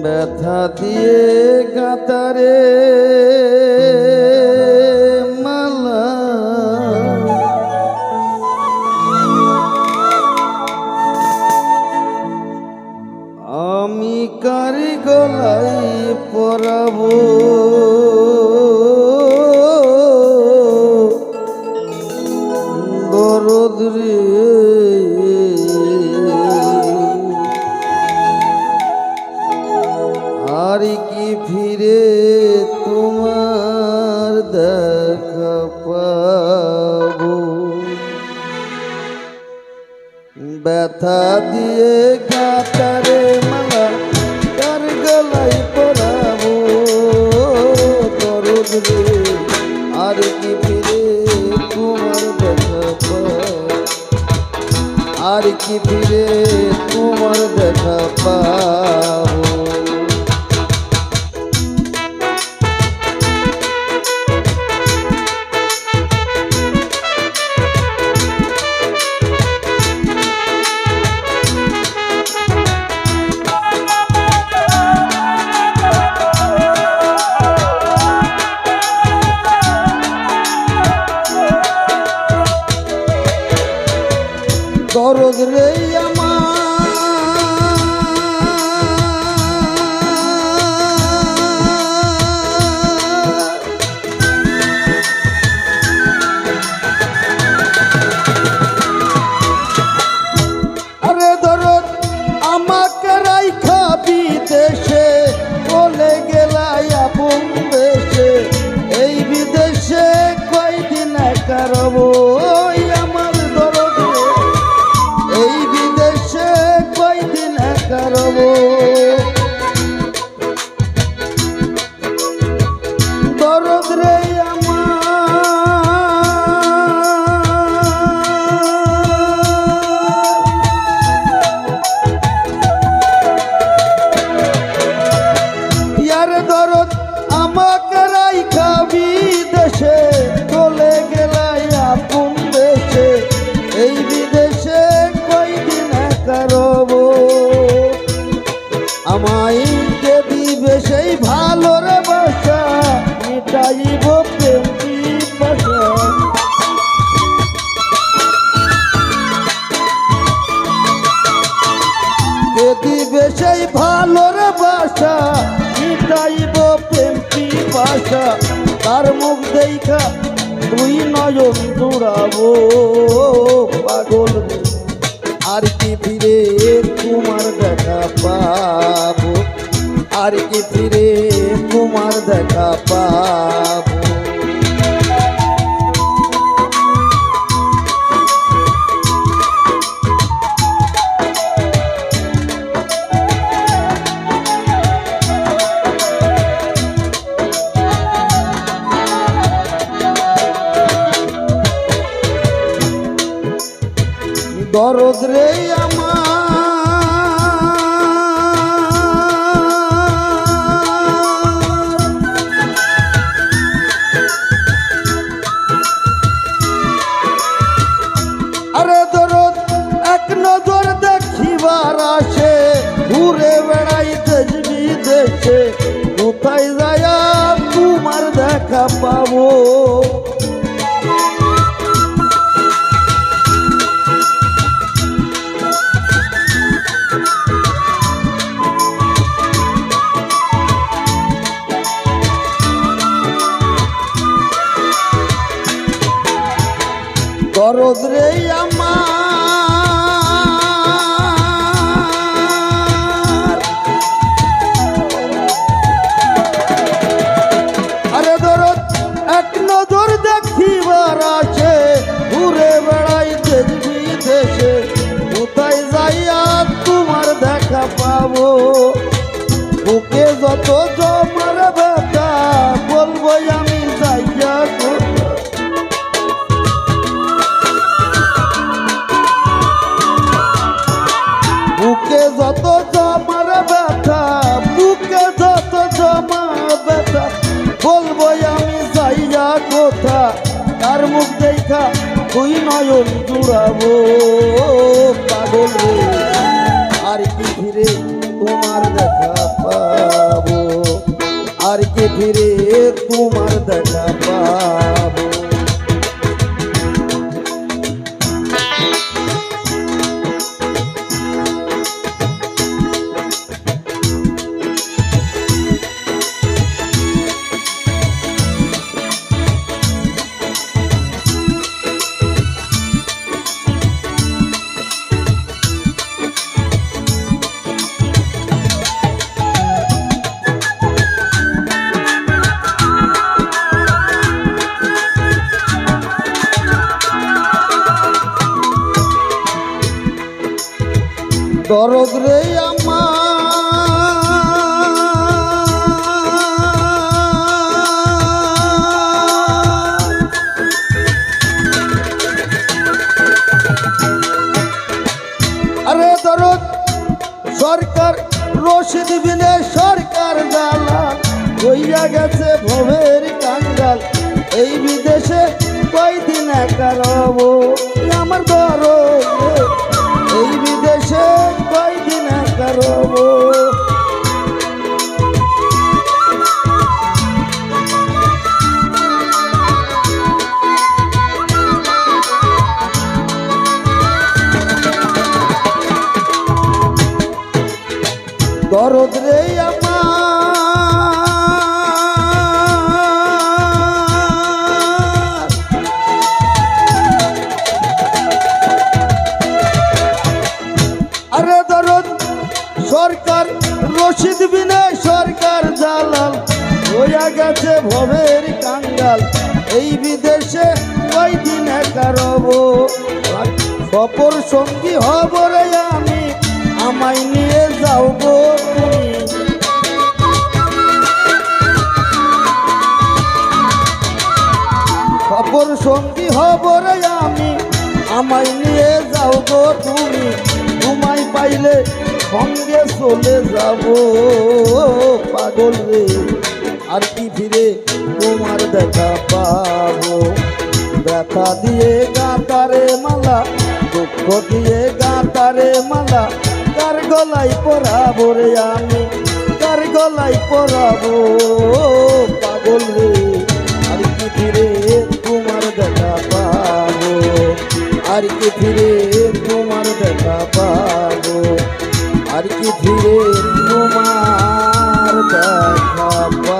ব্যথা দিয়ে কাতারে মালা আমি কারি গলায় পরাবো দরদ রে আর কি ফিরে তোমার দেখা পাবো ব্যথা দিয়ে কাতারে মালা কার গলায় পরাবো দরদ রে আর কি ফিরে তোমার দেখা পাবো আর কি ফিরে তোমার দেখা পাবো দরদ রে আরে দরদ আমাকে রাইখা বিদেশে চলে গেলাই আপন দেশে এই বিদেশে কয়দিন কারবো আমার দরদ এই বিদেশে কয়দিন কারবো দরদ রে ইয়ার দরদ আমাকে রাইখা বিদেশে চলে গেলাই আপন দেশে এই বিদেশে কয়দিন কারবো আমায় কে দিবে সেই ভালো রে বাসা মিটাইব প্রেম পিপাসা কে দিবে সেই ভালো রে বাসা মিটাইব প্রেম পিপাসা তার মুখ দেখা দুই নয়ন জুড়াবো পাগল আর কি ফিরে তোমার দেখা পাবো আর কি ফিরে তোমার দেখা পাবো দরদ রে আরে দরদ এক নজর দেখিবার আসে ঘুরে বেড়াই দেশ বিদেশে কোথায় যায় তোমার দেখা পাবো দরদ রে আরে দরদ এক নজর দেখিবার আছে ঘুরে বেড়াই দেশ বিদেশে কোথায় যাইয়া তোমার দেখা পাবো বুকে যত জমার ব্যথা বলবো আমি যাইয়া বুকে যত জমার ব্যথা বুকে যত জমা ব্যথা বলবো আমি যাইয়া কোথা তার মুখ দেখা তুই নয়ন জুড়াবো পাগল রে আর কি ফিরে তোমার দেখা পা ফিরে তোমার দেখা পাবো। দরদ রে আমার, আরে দরদ সরকার রশিদ বিনে সরকার জ্বালা হইয়া গেছে ভবের কাঙ্গাল। এই বিদেশে কয়দিন একা রব আমার দরদ, এই বিদেশে কয়দিন একা রব। দরদ রে আমার, আরে দরদ সরকার রশিদ বিনে সরকার জালাল হইয়া গেছে ভবের কাঙ্গাল। এই বিদেশে কয়দিন একা রব, সফর সঙ্গী হব রে আমি, আমায় নিয়ে যাও গো তুমি। সফর সঙ্গী হব রে আমি, আমায় নিয়ে যাও গো তুমি। তোমায় পাইলে সঙ্গে চলে যাব পাগল রে, আর কি ফিরে তোমার দেখা পাবো। ব্যথা দিয়ে গাঁতারে মালা, দুঃখ দিয়ে গাঁতারে মালা, কার গলায় পরাবো রে আমি, কার গলায় পরাবো পাগল রে, আর কি ফিরে তোমার দেখা পাবো, আর কি ফিরে তোমার দেখা পাবো, আর কি ফিরে তোমার দেখা পাবো।